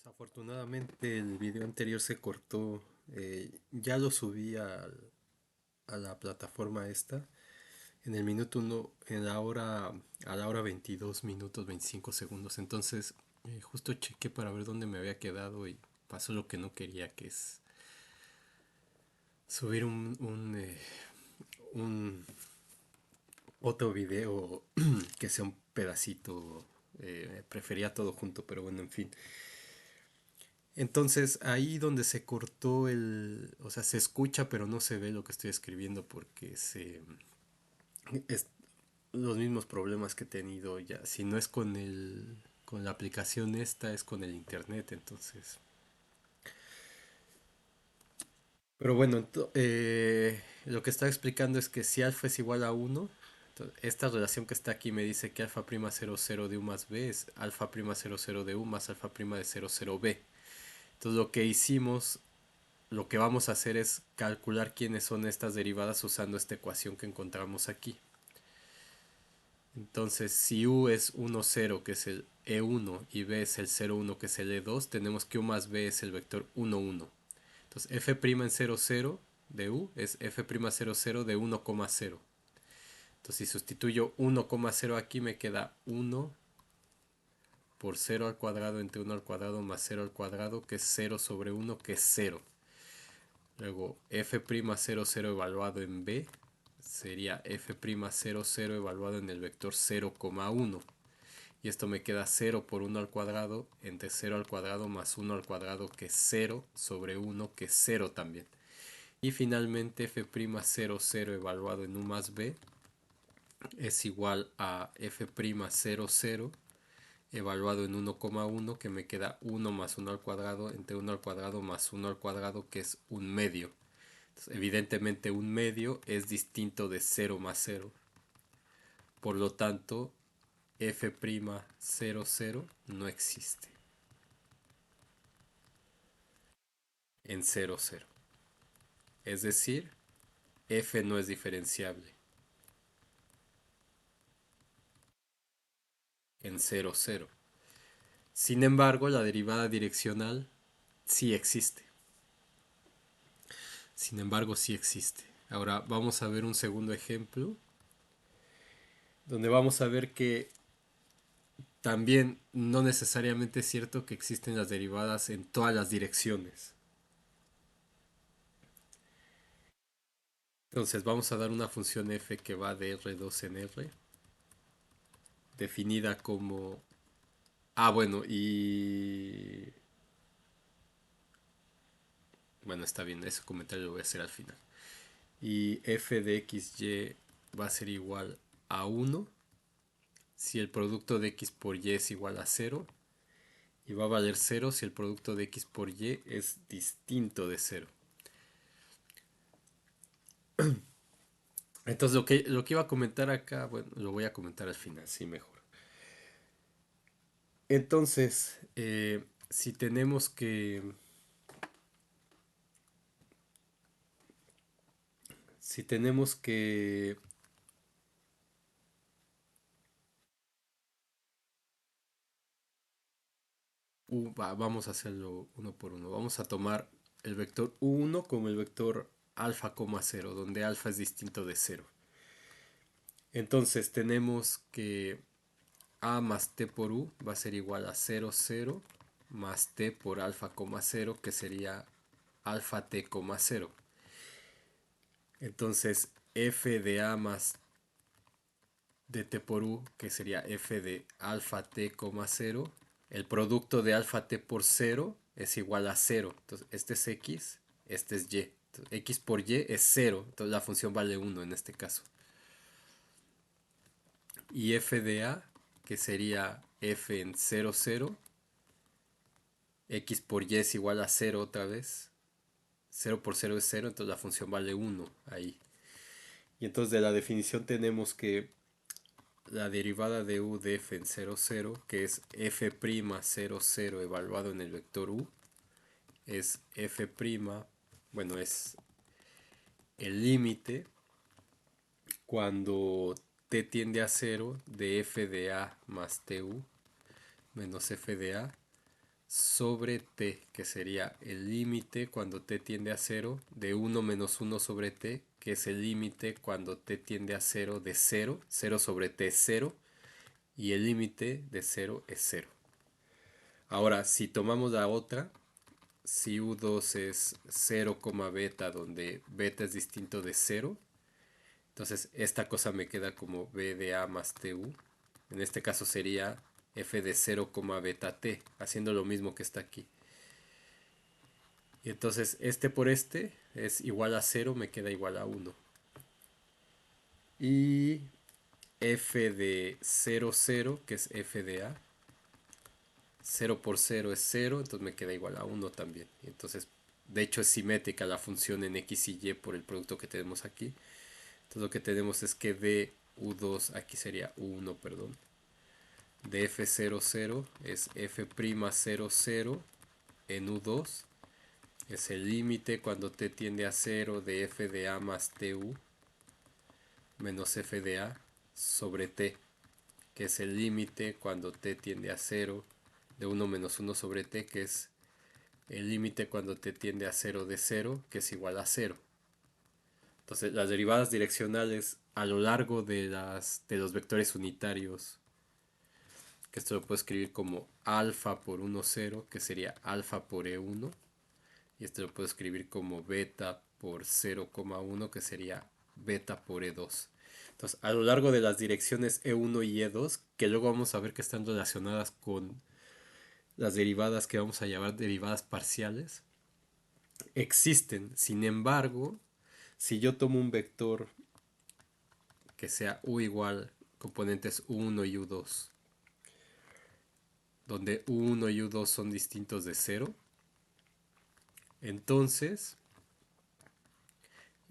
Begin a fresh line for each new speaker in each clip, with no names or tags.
Desafortunadamente el video anterior se cortó. Ya lo subí a la plataforma esta. En el minuto uno, a la hora 22 minutos 25 segundos. Entonces, justo chequé para ver dónde me había quedado y pasó lo que no quería, que es subir un otro video que sea un pedacito. Prefería todo junto, pero bueno, en fin. Entonces ahí donde se cortó o sea, se escucha pero no se ve lo que estoy escribiendo porque es los mismos problemas que he tenido ya. Si no es con la aplicación esta, es con el internet, entonces. Pero bueno, lo que estaba explicando es que si alfa es igual a uno, esta relación que está aquí me dice que alfa prima 00 de u más b es alfa prima 00 de u más alfa prima de 00b. Entonces lo que vamos a hacer es calcular quiénes son estas derivadas usando esta ecuación que encontramos aquí. Entonces, si u es 1, 0, que es el E1, y b es el 0, 1, que es el E2, tenemos que u más b es el vector 1, 1. Entonces, f' en 0, 0 de u es f' 0, 0 de 1, 0. Entonces, si sustituyo 1, 0 aquí, me queda 1 por 0 al cuadrado entre 1 al cuadrado más 0 al cuadrado, que es 0 sobre 1, que es 0. Luego f'00 evaluado en b sería f'00 evaluado en el vector 0,1. Y esto me queda 0 por 1 al cuadrado entre 0 al cuadrado más 1 al cuadrado, que es 0 sobre 1, que es 0 también. Y finalmente f'00 evaluado en u más b es igual a f'00 evaluado en 1,1, que me queda 1 más 1 al cuadrado entre 1 al cuadrado más 1 al cuadrado, que es un medio. Entonces, evidentemente un medio es distinto de 0 más 0. Por lo tanto, f'00 no existe en 0, 0. Es decir, f no es diferenciable en 0, 0. Sin embargo, la derivada direccional sí existe. Sin embargo, sí existe. Ahora vamos a ver un segundo ejemplo donde vamos a ver que también no necesariamente es cierto que existen las derivadas en todas las direcciones. Entonces vamos a dar una función f que va de R2 en R, definida como... Ah, bueno, y... Bueno, está bien, ese comentario lo voy a hacer al final. Y f de xy va a ser igual a 1 si el producto de x por y es igual a 0, y va a valer 0 si el producto de x por y es distinto de 0. Entonces lo que iba a comentar acá, bueno, lo voy a comentar al final, sí, mejor. Entonces, si tenemos que... Si tenemos que... vamos a hacerlo uno por uno. Vamos a tomar el vector u1 como el vector alfa, 0, donde alfa es distinto de 0. Entonces tenemos que a más t por u va a ser igual a 0, 0 más t por alfa, 0, que sería alfa t, 0. Entonces f de a más de t por u, que sería f de alfa t, 0, el producto de alfa t por 0 es igual a 0. Entonces este es x, este es y. Entonces, x por y es 0, entonces la función vale 1 en este caso. Y f de a, que sería f en 0, 0, x por y es igual a 0 otra vez. 0 por 0 es 0, entonces la función vale 1 ahí. Y entonces de la definición tenemos que la derivada de u de f en 0, 0, que es f', 0, 0 evaluado en el vector u, es f', bueno, es el límite cuando t tiende a 0 de f de a más tu menos f de a sobre t, que sería el límite cuando t tiende a 0 de 1 menos 1 sobre t, que es el límite cuando t tiende a 0 de 0, 0 sobre t es 0, y el límite de 0 es 0. Ahora, si tomamos la otra, si u2 es 0, beta, donde beta es distinto de 0, entonces esta cosa me queda como b de a más tu. En este caso sería f de 0, beta t, haciendo lo mismo que está aquí. Y entonces este por este es igual a 0, me queda igual a 1. Y f de 0, 0, que es f de a, 0 por 0 es 0, entonces me queda igual a 1 también. Entonces, de hecho es simétrica la función en x y y por el producto que tenemos aquí. Entonces lo que tenemos es que de u2, aquí sería u1, perdón, de f00 es f'00 en u2, es el límite cuando t tiende a 0 de f de a más tu menos f de a sobre t, que es el límite cuando t tiende a 0 de 1 menos 1 sobre t, que es el límite cuando t tiende a 0 de 0, que es igual a 0. Entonces las derivadas direccionales a lo largo de los vectores unitarios, que esto lo puedo escribir como alfa por 1, 0, que sería alfa por e1, y esto lo puedo escribir como beta por 0,1, que sería beta por e2. Entonces, a lo largo de las direcciones e1 y e2, que luego vamos a ver que están relacionadas con las derivadas que vamos a llamar derivadas parciales, existen. Sin embargo, si yo tomo un vector que sea u igual componentes u1 y u2, donde u1 y u2 son distintos de 0, entonces,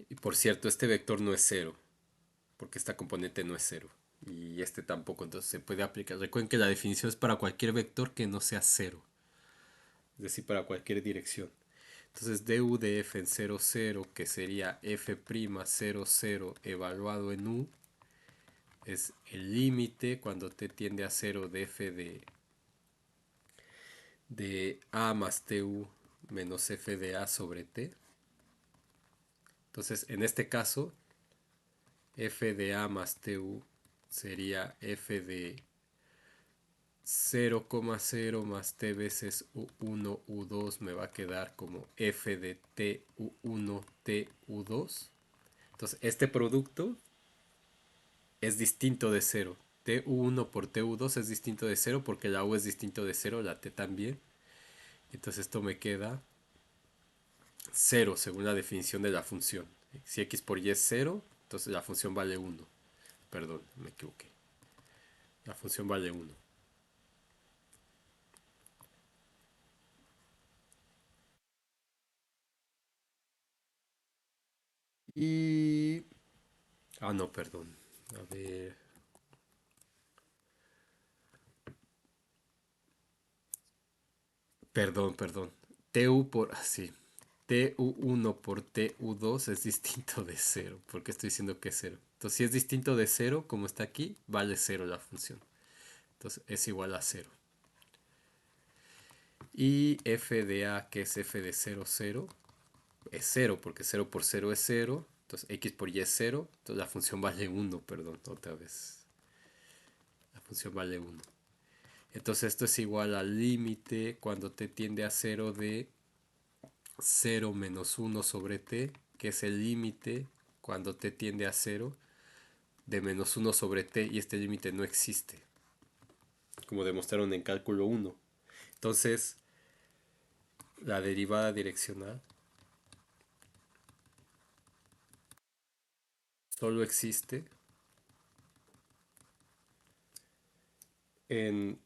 y por cierto, este vector no es 0, porque esta componente no es 0, y este tampoco, entonces se puede aplicar. Recuerden que la definición es para cualquier vector que no sea 0, es decir, para cualquier dirección. Entonces du de f en 0, 0, que sería f', 0, 0 evaluado en u, es el límite cuando t tiende a 0 de f de a más tu menos f de a sobre t. Entonces, en este caso, f de a más tu sería f de 0,0 más t veces u1, u2 me va a quedar como f de t u1, t u2. Entonces, este producto es distinto de 0. Tu1 por tu2 es distinto de 0 porque la u es distinto de 0, la t también. Entonces esto me queda 0 según la definición de la función. Si x por y es 0, entonces la función vale 1. Perdón, me equivoqué. La función vale 1. Y... Ah, no, perdón. A ver... Perdón. Tu por... Sí. Tu1 por tu2 es distinto de 0. Porque estoy diciendo que es 0. Entonces, si es distinto de 0, como está aquí, vale 0 la función. Entonces, es igual a 0. Y f de a, que es f de 0, 0, es 0, porque 0 por 0 es 0. Entonces, x por y es 0. Entonces, la función vale 1, perdón, otra vez. La función vale 1. Entonces, esto es igual al límite cuando t tiende a 0 de 0 menos 1 sobre t, que es el límite cuando t tiende a 0 de menos 1 sobre t, y este límite no existe, como demostraron en cálculo 1. Entonces, la derivada direccional solo existe en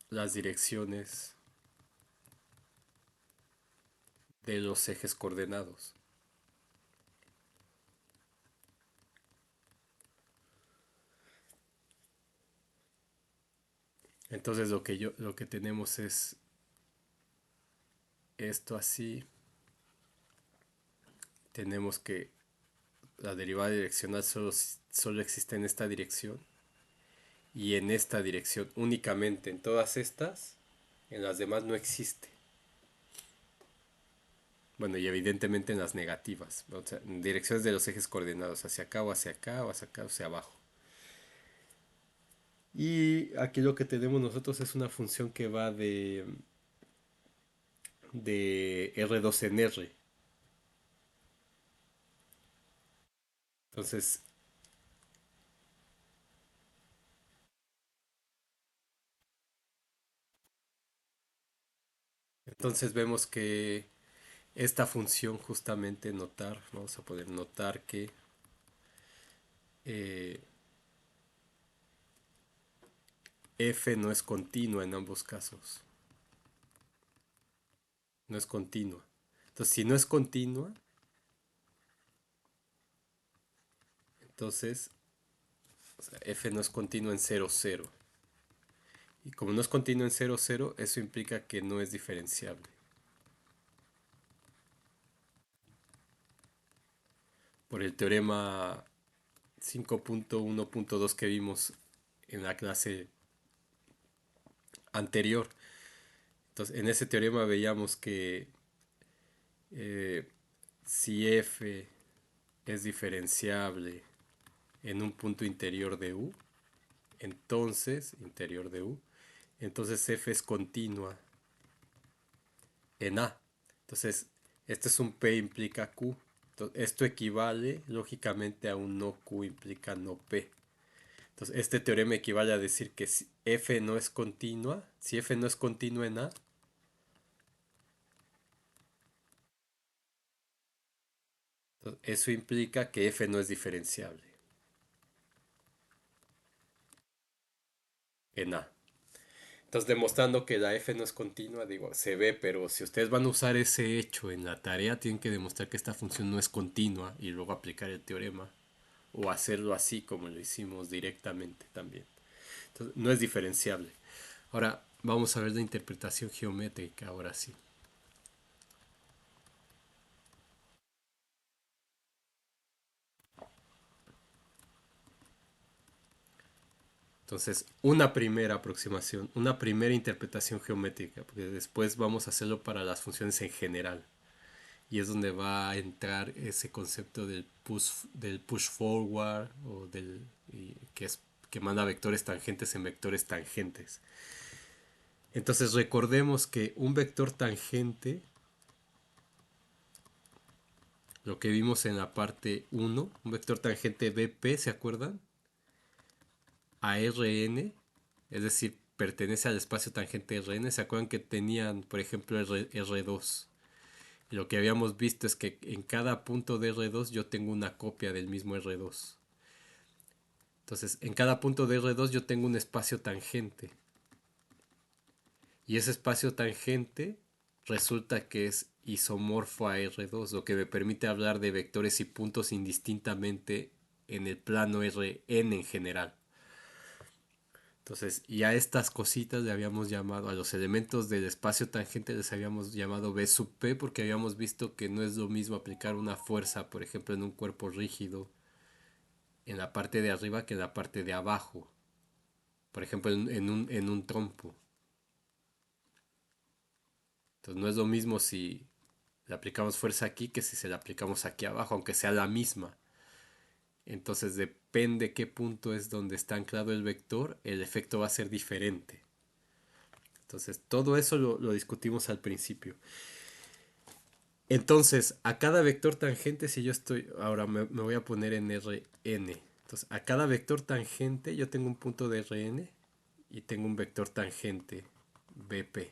las direcciones de los ejes coordenados. Entonces lo que tenemos es esto así. Tenemos que la derivada direccional solo existe en esta dirección y en esta dirección únicamente. En todas estas En las demás no existe. Bueno, y evidentemente en las negativas, o sea, en direcciones de los ejes coordenados, hacia acá o hacia acá o hacia acá o hacia abajo. Y aquí lo que tenemos nosotros es una función que va de R2 en R. Entonces, entonces vemos que esta función justamente notar, vamos a poder notar que eh, f no es continua en ambos casos. No es continua. Entonces, si no es continua, entonces o sea, f no es continua en cero cero. Y como no es continua en cero cero, eso implica que no es diferenciable. Por el teorema 5.1.2 que vimos en la clase anterior. Entonces, en ese teorema veíamos que eh, si f es diferenciable en un punto interior de U, entonces f es continua en A. Entonces, este es un P implica Q. Entonces, esto equivale lógicamente a un no Q implica no P. Entonces, este teorema equivale a decir que si f no es continua, si f no es continua en A, entonces, eso implica que f no es diferenciable en A. Entonces, demostrando que la f no es continua, digo, se ve, pero si ustedes van a usar ese hecho en la tarea, tienen que demostrar que esta función no es continua y luego aplicar el teorema. O hacerlo así como lo hicimos directamente también. Entonces, no es diferenciable. Ahora, vamos a ver la interpretación geométrica, ahora sí. Entonces, una primera aproximación, una primera interpretación geométrica, porque después vamos a hacerlo para las funciones en general. Y es donde va a entrar ese concepto del push forward o que es que manda vectores tangentes en vectores tangentes. Entonces recordemos que un vector tangente, lo que vimos en la parte uno, un vector tangente BP, ¿se acuerdan? A Rn, es decir, pertenece al espacio tangente Rn. ¿Se acuerdan que tenían, por ejemplo, R2? Y lo que habíamos visto es que en cada punto de R2 yo tengo una copia del mismo R2. Entonces, en cada punto de R2 yo tengo un espacio tangente. Y ese espacio tangente resulta que es isomorfo a R2, lo que me permite hablar de vectores y puntos indistintamente en el plano Rn en general. Entonces, y a estas cositas le habíamos llamado, a los elementos del espacio tangente les habíamos llamado B sub P porque habíamos visto que no es lo mismo aplicar una fuerza, por ejemplo, en un cuerpo rígido en la parte de arriba que en la parte de abajo. Por ejemplo, en un trompo. Entonces, no es lo mismo si le aplicamos fuerza aquí que si se la aplicamos aquí abajo, aunque sea la misma. Entonces, depende qué punto es donde está anclado el vector, el efecto va a ser diferente. Entonces, todo eso lo discutimos al principio. Entonces, a cada vector tangente, si yo estoy, ahora me voy a poner en Rn. Entonces, a cada vector tangente yo tengo un punto de Rn y tengo un vector tangente Bp.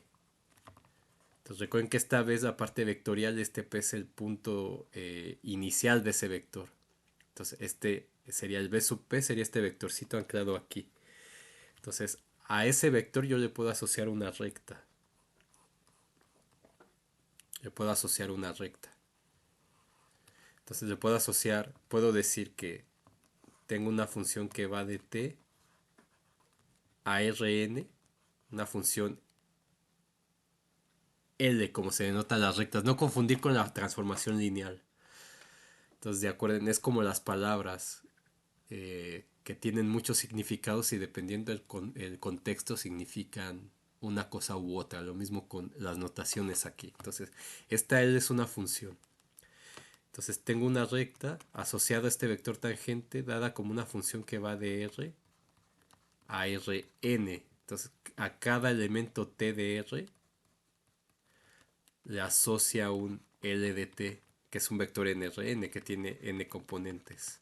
Entonces, recuerden que esta vez la parte vectorial de este P es el punto inicial de ese vector. Entonces, este sería el B sub P, sería este vectorcito anclado aquí. Entonces, a ese vector yo le puedo asociar una recta. Le puedo asociar una recta. Entonces le puedo asociar, puedo decir que tengo una función que va de t a Rn, una función L, como se denota las rectas, no confundir con la transformación lineal. Entonces, de acuerdo, es como las palabras que tienen muchos significados y dependiendo el contexto significan una cosa u otra. Lo mismo con las notaciones aquí. Entonces, esta L es una función. Entonces tengo una recta asociada a este vector tangente dada como una función que va de R a Rn. Entonces a cada elemento t de R le asocia un L de t, que es un vector nRn que tiene n componentes.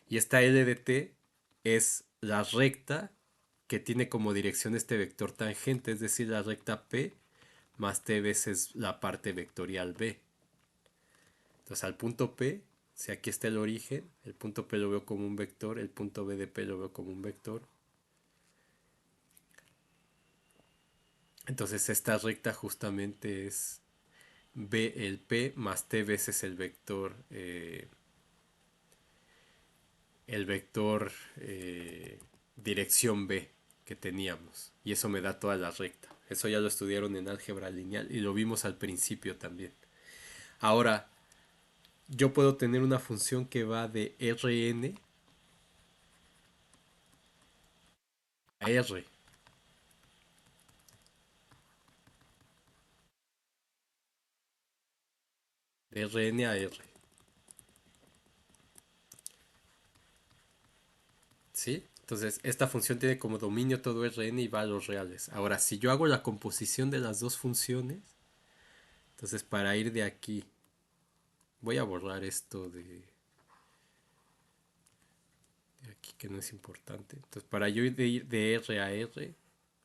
Y esta L de t es la recta que tiene como dirección este vector tangente, es decir, la recta P más t veces la parte vectorial B. Entonces al punto P, si aquí está el origen, el punto P lo veo como un vector, el punto B de P lo veo como un vector. Entonces esta recta justamente es B el P más T veces el vector dirección B que teníamos. Y eso me da toda la recta. Eso ya lo estudiaron en álgebra lineal y lo vimos al principio también. Ahora, yo puedo tener una función que va de Rn a R. De Rn a R. ¿Sí? Entonces, esta función tiene como dominio todo Rn y va a los reales. Ahora, si yo hago la composición de las dos funciones, entonces para ir de aquí, voy a borrar esto de aquí que no es importante. Entonces, para yo ir de R a R,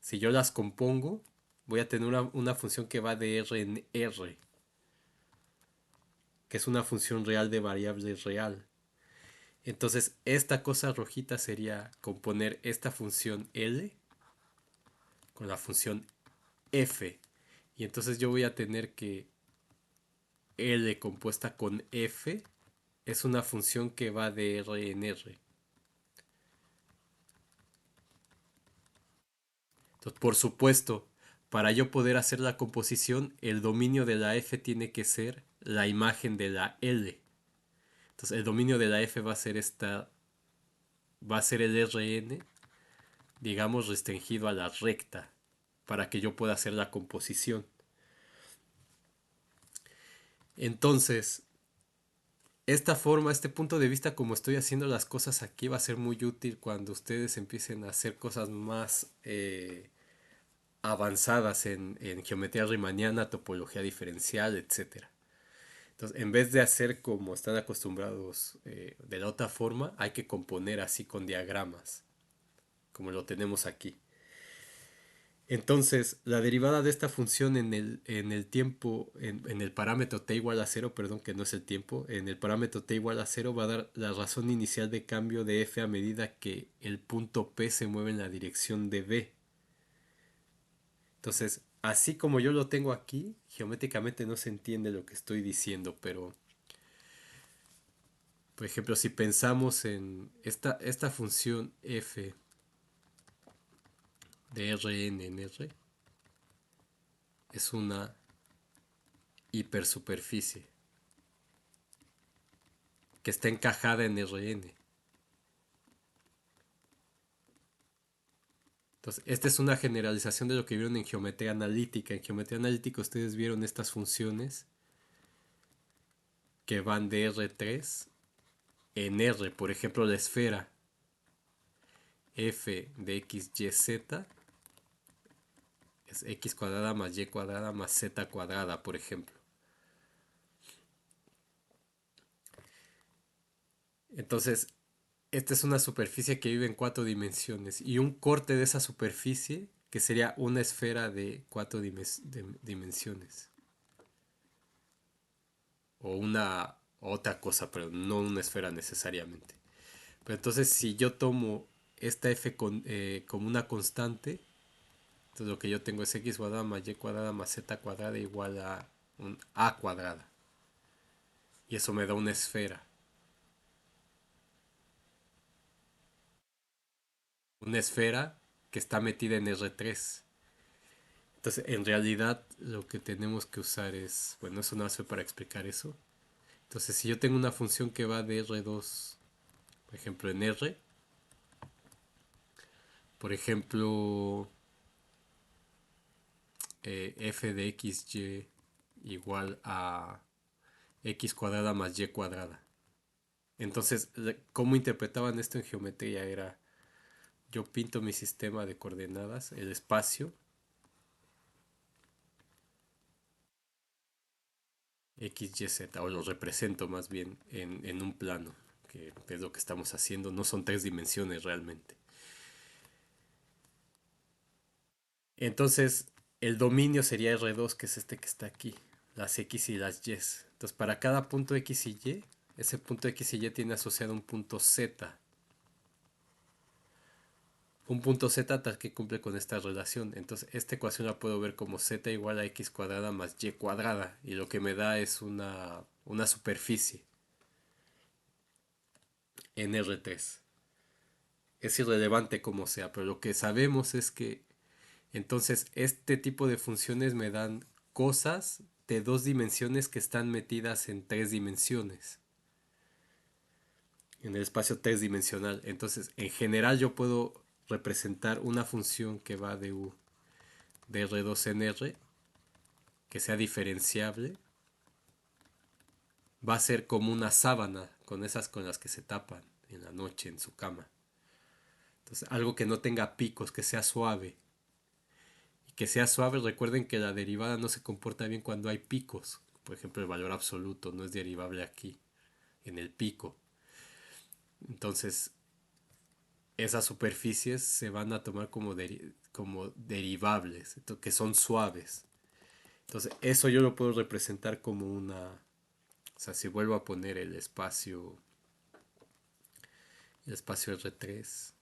si yo las compongo, voy a tener una función que va de R en R, que es una función real de variable real. Entonces, esta cosa rojita sería componer esta función L con la función F. Y entonces yo voy a tener que L compuesta con F es una función que va de R en R. Entonces, por supuesto, para yo poder hacer la composición, el dominio de la F tiene que ser la imagen de la L. Entonces, el dominio de la F va a ser va a ser el Rn, digamos, restringido a la recta, para que yo pueda hacer la composición. Entonces, esta forma, este punto de vista como estoy haciendo las cosas aquí va a ser muy útil cuando ustedes empiecen a hacer cosas más avanzadas en geometría riemanniana, topología diferencial, etcétera. Entonces, en vez de hacer como están acostumbrados de la otra forma, hay que componer así con diagramas, como lo tenemos aquí. Entonces, la derivada de esta función en el tiempo, en el parámetro t igual a cero, perdón, que no es el tiempo, en el parámetro t igual a cero va a dar la razón inicial de cambio de f a medida que el punto P se mueve en la dirección de B. Entonces, así como yo lo tengo aquí, geométricamente no se entiende lo que estoy diciendo, pero, por ejemplo, si pensamos en esta función f de Rn en R, es una hipersuperficie que está encajada en Rn. Entonces, esta es una generalización de lo que vieron en geometría analítica. En geometría analítica ustedes vieron estas funciones que van de R3 en R. Por ejemplo, la esfera f de x, y, z es x cuadrada más y cuadrada más z cuadrada, por ejemplo. Entonces, esta es una superficie que vive en cuatro dimensiones y un corte de esa superficie que sería una esfera de cuatro dimensiones. O una otra cosa, pero no una esfera necesariamente. Pero entonces si yo tomo esta f como una constante, entonces lo que yo tengo es x cuadrada más y cuadrada más z cuadrada igual a un a cuadrada. Y eso me da una esfera. Una esfera que está metida en R3. Entonces, en realidad lo que tenemos que usar es, bueno, eso no hace para explicar eso. Entonces, si yo tengo una función que va de R2, por ejemplo, en R, Por ejemplo, f de xy igual a x cuadrada más y cuadrada. Entonces, ¿cómo interpretaban esto en geometría? Era, yo pinto mi sistema de coordenadas, el espacio, x, y, z, o lo represento más bien en un plano, que es lo que estamos haciendo, no son tres dimensiones realmente. Entonces, el dominio sería R2, que es este que está aquí, las X y las Y. Entonces, para cada punto X y Y, ese punto X y Y tiene asociado un punto Z. Un punto Z tal que cumple con esta relación. Entonces, esta ecuación la puedo ver como Z igual a X cuadrada más Y cuadrada. Y lo que me da es una superficie en R3. Es irrelevante como sea, pero lo que sabemos es que entonces este tipo de funciones me dan cosas de dos dimensiones que están metidas en tres dimensiones, en el espacio tres dimensional. Entonces, en general yo puedo representar una función que va de U de R2 en R, que sea diferenciable, va a ser como una sábana con esas con las que se tapan en la noche en su cama. Entonces, algo que no tenga picos, que sea suave. Y que sea suave, recuerden que la derivada no se comporta bien cuando hay picos. Por ejemplo, el valor absoluto no es derivable aquí, en el pico. Entonces, esas superficies se van a tomar como derivables, que son suaves. Entonces, eso yo lo puedo representar como una... O sea, si vuelvo a poner el espacio R3,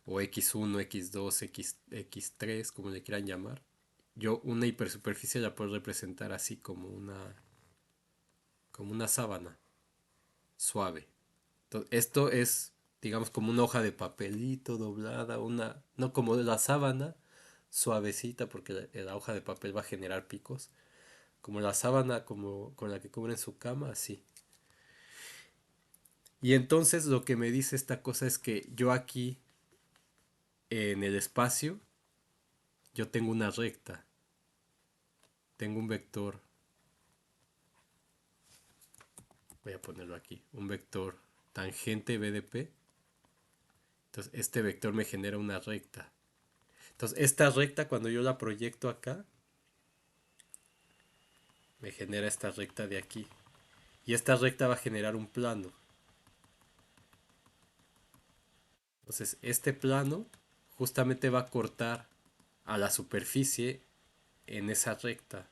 o X1, X2, X3, como le quieran llamar, yo una hipersuperficie la puedo representar así como una sábana suave. Entonces, esto es, digamos, como una hoja de papelito doblada, no como la sábana suavecita, porque la hoja de papel va a generar picos, como la sábana como con la que cubren su cama, así. Y entonces lo que me dice esta cosa es que yo aquí en el espacio yo tengo una recta, tengo un vector, voy a ponerlo aquí, un vector tangente BDP. Entonces este vector me genera una recta. Entonces esta recta cuando yo la proyecto acá, me genera esta recta de aquí. Y esta recta va a generar un plano. Entonces este plano justamente va a cortar a la superficie en esa recta.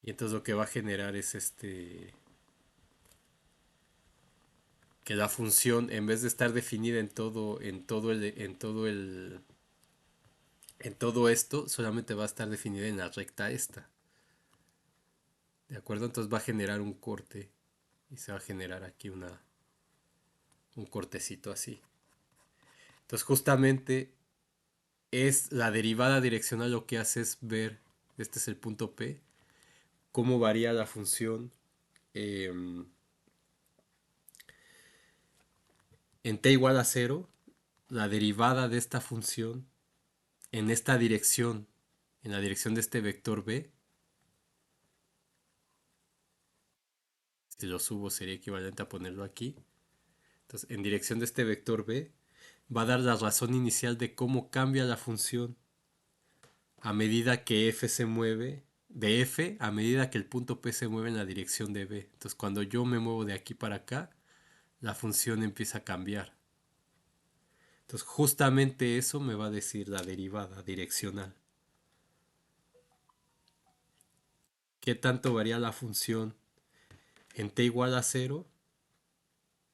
Y entonces lo que va a generar es que la función, en vez de estar definida en todo esto, solamente va a estar definida en la recta esta. ¿De acuerdo? Entonces va a generar un corte y se va a generar aquí un cortecito así. Entonces justamente es la derivada direccional lo que hace es ver, este es el punto P, cómo varía la función eh, en t igual a 0, la derivada de esta función en esta dirección, en la dirección de este vector B, si lo subo sería equivalente a ponerlo aquí. Entonces, en dirección de este vector B, va a dar la razón inicial de cómo cambia la función a medida que f se mueve, de f a medida que el punto P se mueve en la dirección de B. Entonces, cuando yo me muevo de aquí para acá, la función empieza a cambiar. Entonces, justamente eso me va a decir la derivada direccional. ¿Qué tanto varía la función en t igual a 0?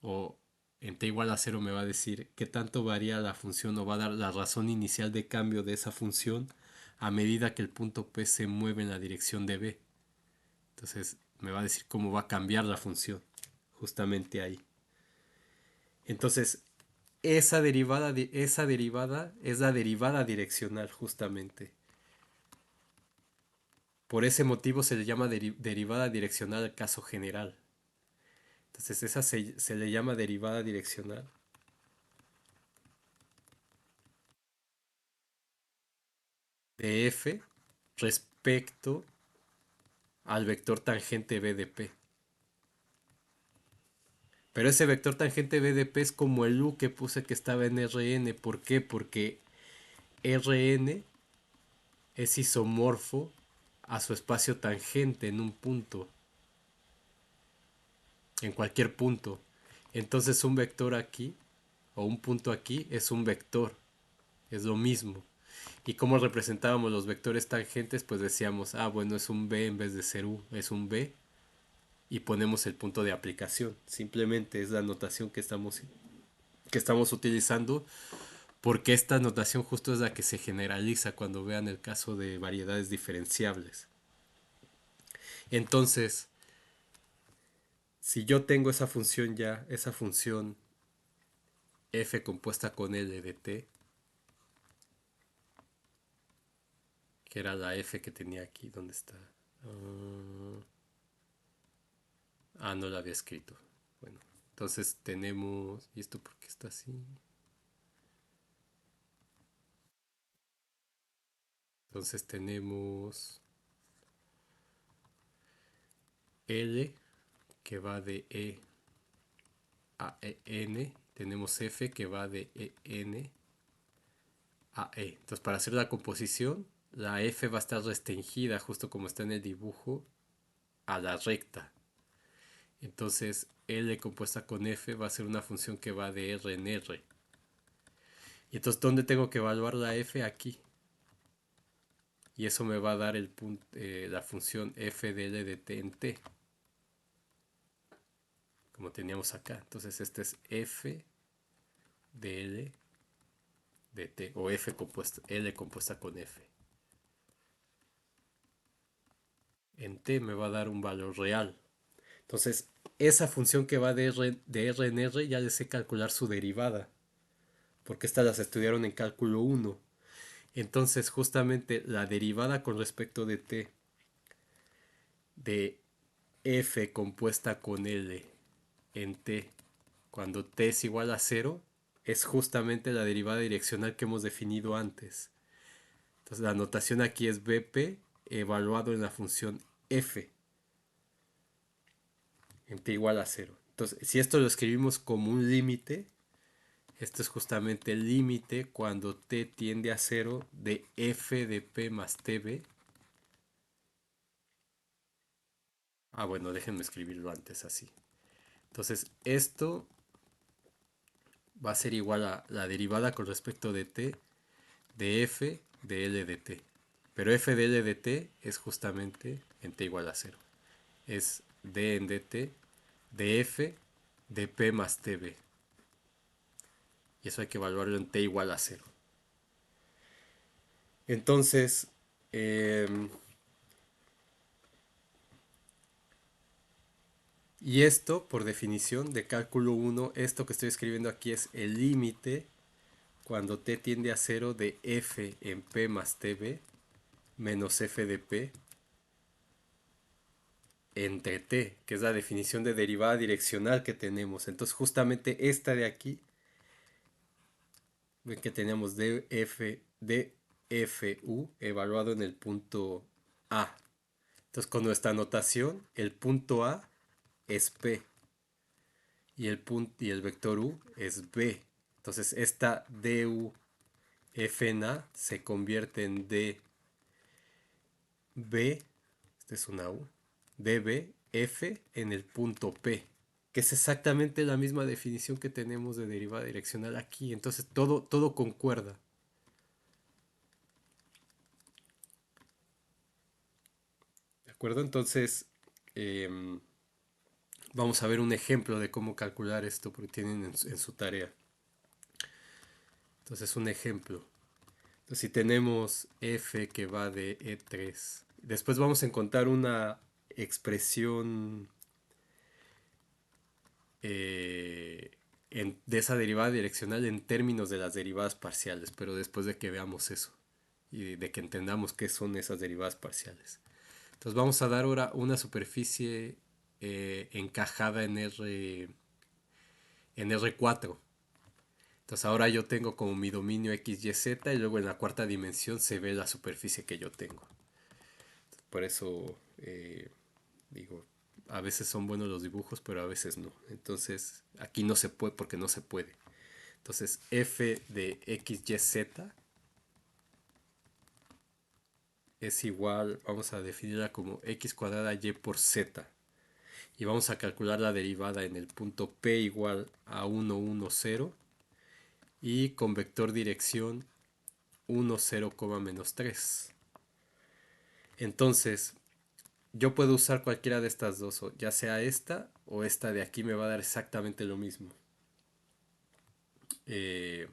O en t igual a 0 me va a decir qué tanto varía la función o va a dar la razón inicial de cambio de esa función a medida que el punto P se mueve en la dirección de B. Entonces me va a decir cómo va a cambiar la función justamente ahí. Entonces esa derivada es la derivada direccional justamente. Por ese motivo se le llama derivada direccional al caso general. Entonces esa se le llama derivada direccional de f respecto al vector tangente b de p. Pero ese vector tangente b de p es como el u que puse que estaba en Rn. ¿Por qué? Porque Rn es isomorfo a su espacio tangente en un punto, en cualquier punto. Entonces un vector aquí o un punto aquí es un vector, es lo mismo. ¿Y cómo representábamos los vectores tangentes? Pues decíamos, ah, bueno, es un b en vez de ser u, es un b y ponemos el punto de aplicación. Simplemente es la notación que estamos utilizando porque esta notación justo es la que se generaliza cuando vean el caso de variedades diferenciables. Entonces, si yo tengo esa función ya, esa función f compuesta con L de t, que era la f que tenía aquí, ¿dónde está? No la había escrito. Bueno, entonces tenemos, ¿y esto por qué está así? Entonces tenemos L que va de E a N, tenemos F que va de EN a E. Entonces para hacer la composición, la F va a estar restringida, justo como está en el dibujo, a la recta. Entonces L compuesta con F va a ser una función que va de R en R. Y entonces, ¿dónde tengo que evaluar la F? Aquí. Y eso me va a dar la función f de L de t en t, como teníamos acá. Entonces este es f de L de t, o f compuesta, L compuesta con f. En t me va a dar un valor real. Entonces, esa función que va de R en R ya les sé calcular su derivada, porque estas las estudiaron en cálculo 1. Entonces, justamente la derivada con respecto de t de f compuesta con L en t cuando t es igual a 0 es justamente la derivada direccional que hemos definido antes. Entonces la notación aquí es bp evaluado en la función f en t igual a 0. Entonces si esto lo escribimos como un límite, esto es justamente el límite cuando t tiende a 0 de f de p más tb. Bueno, déjenme escribirlo antes así. Entonces esto va a ser igual a la derivada con respecto de t de f de L de t. Pero f de L de t es justamente en t igual a 0. Es d en dt de f de p más tb. Y eso hay que evaluarlo en t igual a 0. Entonces, y esto, por definición de cálculo 1, esto que estoy escribiendo aquí es el límite cuando t tiende a 0 de f en p más tb menos f de p entre t, que es la definición de derivada direccional que tenemos. Entonces justamente esta de aquí, ven que teníamos dfu evaluado en el punto A. Entonces con nuestra notación, el punto A es P y el vector U es B. Entonces esta du f en A se convierte en db, esta es una U, db f en el punto P, que es exactamente la misma definición que tenemos de derivada direccional aquí. Entonces todo concuerda. ¿De acuerdo? Entonces, em, vamos a ver un ejemplo de cómo calcular esto, porque tienen en su tarea. Entonces, un ejemplo. Entonces, si tenemos f que va de E3, después vamos a encontrar una expresión de esa derivada direccional en términos de las derivadas parciales, pero después de que veamos eso y de que entendamos qué son esas derivadas parciales. Entonces vamos a dar ahora una superficie encajada en R4. Entonces ahora yo tengo como mi dominio XYZ y luego en la cuarta dimensión se ve la superficie que yo tengo. Por eso digo, a veces son buenos los dibujos, pero a veces no. Entonces aquí no se puede porque no se puede. Entonces f de XYZ es igual, vamos a definirla como x cuadrada y por z. Y vamos a calcular la derivada en el punto P igual a 1, 1, 0 y con vector dirección 1, 0, menos 3. Entonces, yo puedo usar cualquiera de estas dos, ya sea esta o esta de aquí me va a dar exactamente lo mismo. Eh,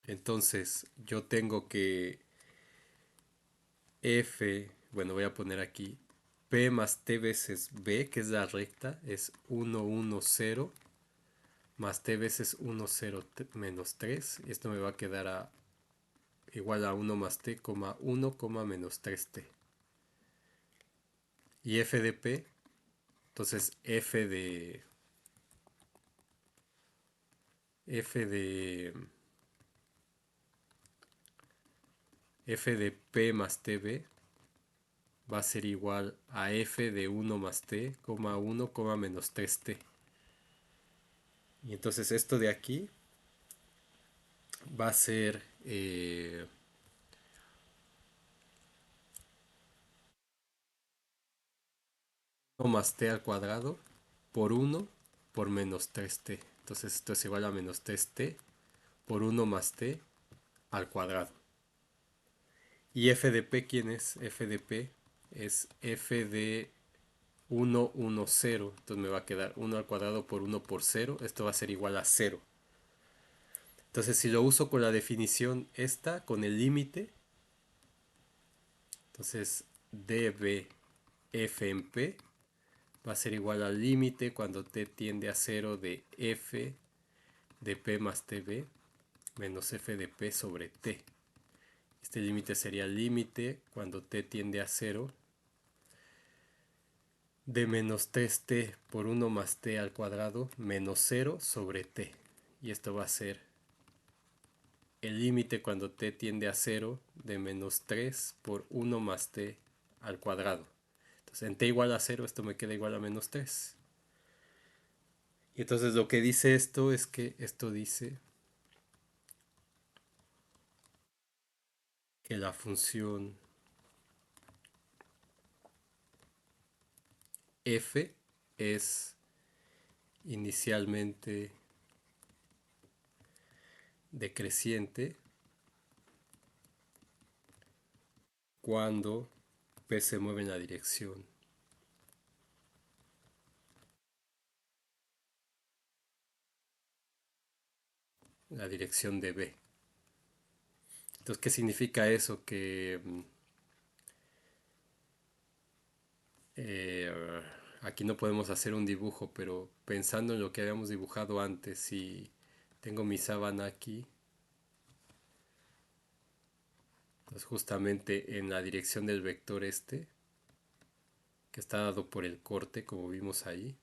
entonces, yo tengo que f, bueno, voy a poner aquí p más t veces b, que es la recta, es 1, 1, 0 más t veces 1, 0 menos 3. Y esto me va a quedar igual a 1 más t, 1, menos 3t. Y f de p, entonces f de p más tb va a ser igual a f de 1 más t, 1, menos 3t. Y entonces esto de aquí va a ser 1 más t al cuadrado por 1 por menos 3t. Entonces esto es igual a menos 3t por 1 más t al cuadrado. ¿Y f de p quién es? F de p es f de 1, 1, 0. Entonces me va a quedar 1 al cuadrado por 1 por 0. Esto va a ser igual a 0. Entonces si lo uso con la definición esta, con el límite, entonces db f en p va a ser igual al límite cuando t tiende a 0 de f de p más tb menos f de p sobre t. Este límite sería el límite cuando t tiende a 0 de menos 3t por 1 más t al cuadrado menos 0 sobre t. Y esto va a ser el límite cuando t tiende a 0 de menos 3 por 1 más t al cuadrado. Entonces en t igual a 0 esto me queda igual a menos 3. Y entonces lo que dice esto es que esto dice que la función f es inicialmente decreciente cuando p se mueve en la dirección de b. Entonces, ¿qué significa eso? Que eh, aquí no podemos hacer un dibujo, pero pensando en lo que habíamos dibujado antes, si tengo mi sábana aquí, pues justamente en la dirección del vector este, que está dado por el corte, como vimos ahí,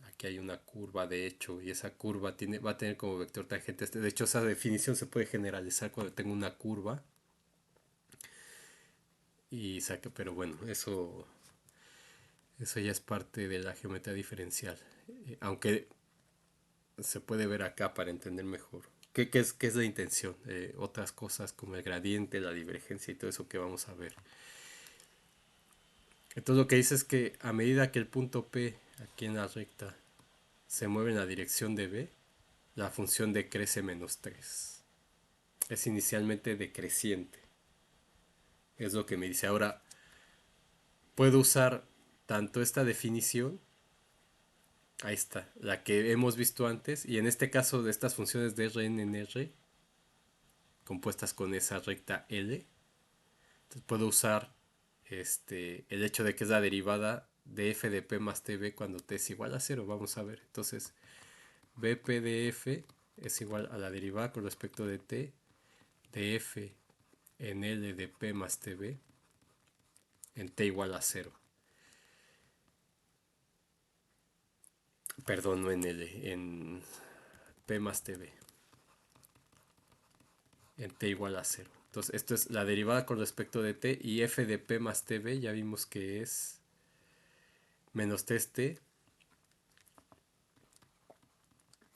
aquí hay una curva de hecho y esa curva va a tener como vector tangente este. De hecho, esa definición se puede generalizar cuando tengo una curva y saca, pero bueno, eso ya es parte de la geometría diferencial. Aunque se puede ver acá para entender mejor. Qué es la intención? Otras cosas como el gradiente, la divergencia y todo eso que vamos a ver. Entonces lo que dice es que a medida que el punto P aquí en la recta se mueve en la dirección de B, la función decrece menos 3. Es inicialmente decreciente. Es lo que me dice. Ahora, puedo usar tanto esta definición, ahí está, la que hemos visto antes, y en este caso de estas funciones de Rn en R, compuestas con esa recta L, entonces puedo usar el hecho de que es la derivada de f de p más tb cuando t es igual a 0. Vamos a ver. Entonces, BP de f es igual a la derivada con respecto de t de f en L de P más TV en T igual a cero. Perdón, no en L, en P más TV en T igual a cero. Entonces esto es la derivada con respecto de T y f de P más TV ya vimos que es menos T es T.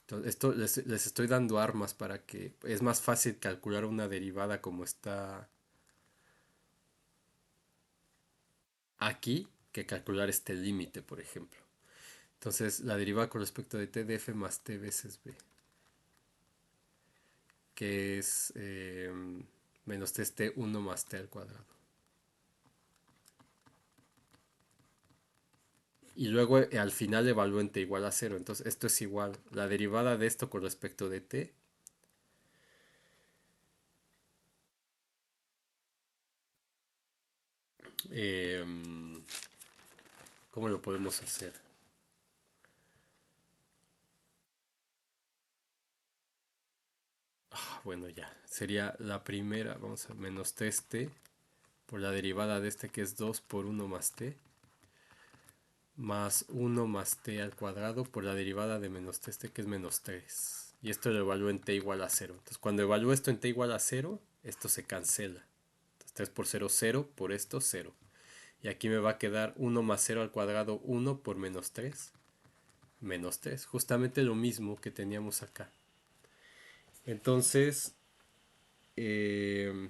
Entonces esto les estoy dando armas para que es más fácil calcular una derivada como está aquí que calcular este límite, por ejemplo. Entonces la derivada con respecto de T de f más T veces B, que es menos T es T 1 más T al cuadrado. Y luego al final evalúo en t igual a cero. Entonces esto es igual. La derivada de esto con respecto de t. eh, ¿Cómo lo podemos hacer? Bueno, ya. Sería la primera. Vamos a menos t es t por la derivada de este que es 2 por 1 más t. Más 1 más t al cuadrado por la derivada de menos t este que es menos 3. Y esto lo evalúo en t igual a cero. Entonces cuando evalúo esto en t igual a cero, esto se cancela. Entonces 3 por cero, 0. Por esto, 0. Y aquí me va a quedar 1 más 0 al cuadrado 1 por menos 3. Menos 3. Justamente lo mismo que teníamos acá. Entonces, eh,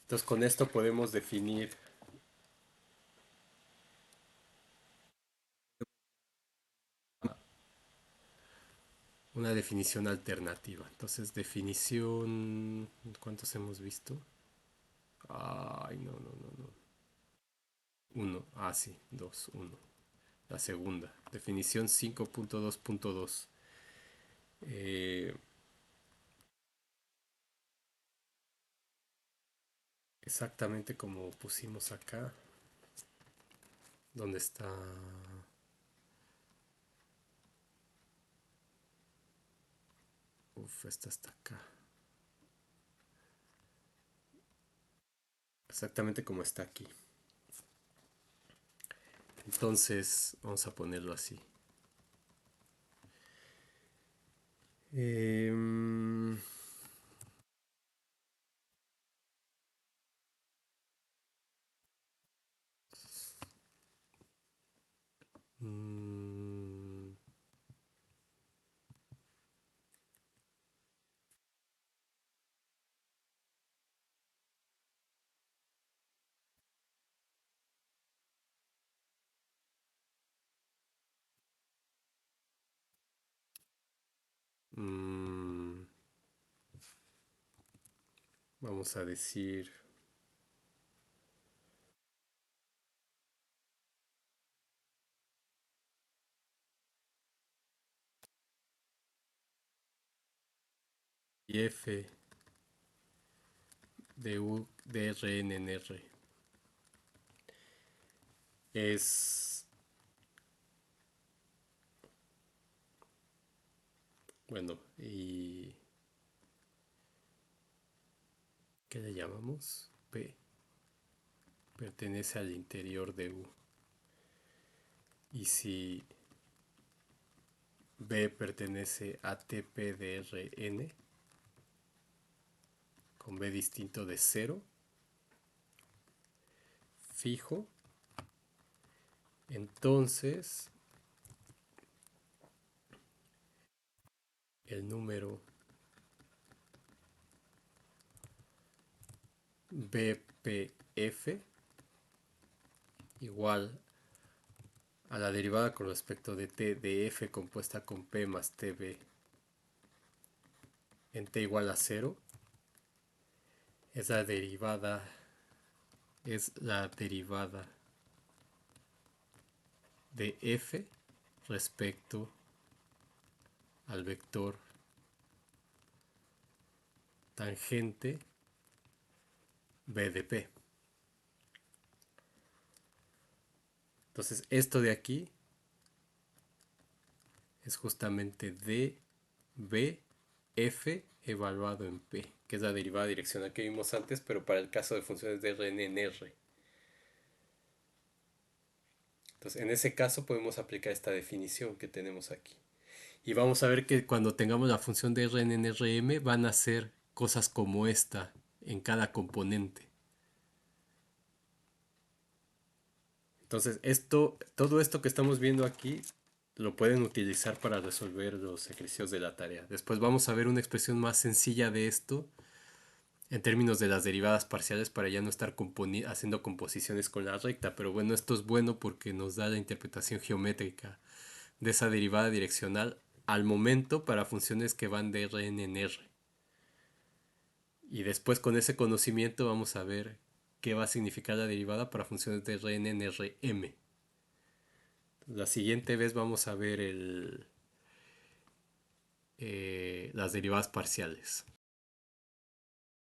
entonces con esto podemos definir una definición alternativa. Entonces, definición... ¿Cuántos hemos visto? Ay, no, no, no, no. Uno. Ah, sí, dos, uno. La segunda. Definición 5.2.2. Eh, exactamente como pusimos acá. ¿Dónde está? Uf, esta está acá. Exactamente como está aquí. Entonces, vamos a ponerlo así. Eh, mm, mm, vamos a decir f de u de rn en r es, bueno, y ¿qué le llamamos? P pertenece al interior de u. Y si B pertenece a TP de Rn con B distinto de cero, fijo, entonces el número BPF igual a la derivada con respecto de T de F compuesta con P más TB en T igual a cero es la derivada de F respecto al vector tangente B de P. Entonces esto de aquí es justamente dBF evaluado en P, que es la derivada direccional que vimos antes, pero para el caso de funciones de Rn en R. Entonces, en ese caso podemos aplicar esta definición que tenemos aquí. Y vamos a ver que cuando tengamos la función de Rn en Rm van a ser cosas como esta en cada componente. Entonces, todo esto que estamos viendo aquí lo pueden utilizar para resolver los ejercicios de la tarea. Después vamos a ver una expresión más sencilla de esto en términos de las derivadas parciales para ya no estar haciendo composiciones con la recta. Pero bueno, esto es bueno porque nos da la interpretación geométrica de esa derivada direccional al momento para funciones que van de Rn en R. Y después con ese conocimiento vamos a ver qué va a significar la derivada para funciones de Rn en Rm. La siguiente vez vamos a ver las derivadas parciales.